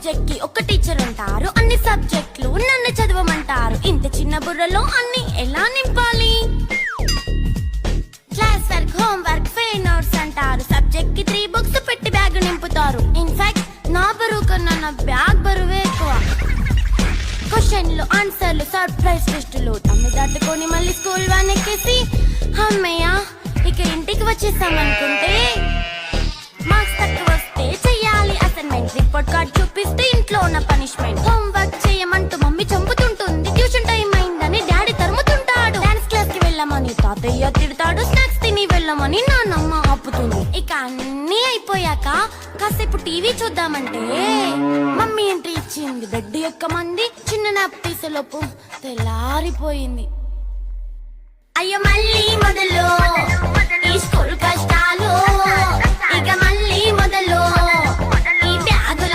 Subject కి ఒక teacher ఉంటారు, అన్ని సబ్జెక్టులు నన్ను చదవమంటారు. ఇంత చిన్న బుర్రలో అన్ని ఎలా నింపాలి? Class work, home work, fair notes అంటారు. సబ్జెక్ట్ కి 3 బుక్స్ పెట్టి బ్యాగ్ నింపుతారు. ఇన్ఫాక్ట్ నా బరువు కన్నా నా బ్యాగ్ బరువే ఎక్కువ. క్వశ్చన్లు, ఆన్సర్లు, సర్ప్రైజ్ టెస్టులు తమ్మి దాటుకొని మళ్ళీ స్కూల్ వ్యాన్ ఎక్కేసి అమ్మయ్య ఇక ఇంటికి వచ్చేసామనుకుంటే మార్క్స్ తక్కువ వస్తే చెయ్యాలి అసైన్మెంట్. రిపోర్ట్ కార్డ్ చూపిస్తే ఇంట్లో ఉన్న పనిష్మెంట్. హోమ్ వర్క్ చేయమంటూ మమ్మీ చంపుతుంటుంది. ట్యూషన్ టైం అయిందని డాడీ తరుముతుంటాడు. డాన్స్ క్లాస్ కి వెళ్ళమని తాతయ్య తిడతాడు. స్నాక్స్ తిని వెళ్ళమని నాన్నమ్మ ఆపుతుంది. ఇక అన్నీ అయిపోయాక కాసేపు టీవీ చూద్దామంటే మమ్మీ ఎంట్రీ ఇచ్చింది. బెడ్ ఎక్కమంది. చిన్న నాప్ తీసేలోపు తెల్లారిపోయింది. అయ్యో మళ్ళీ మొదలు ఈ స్కూల్ కష్టాలు.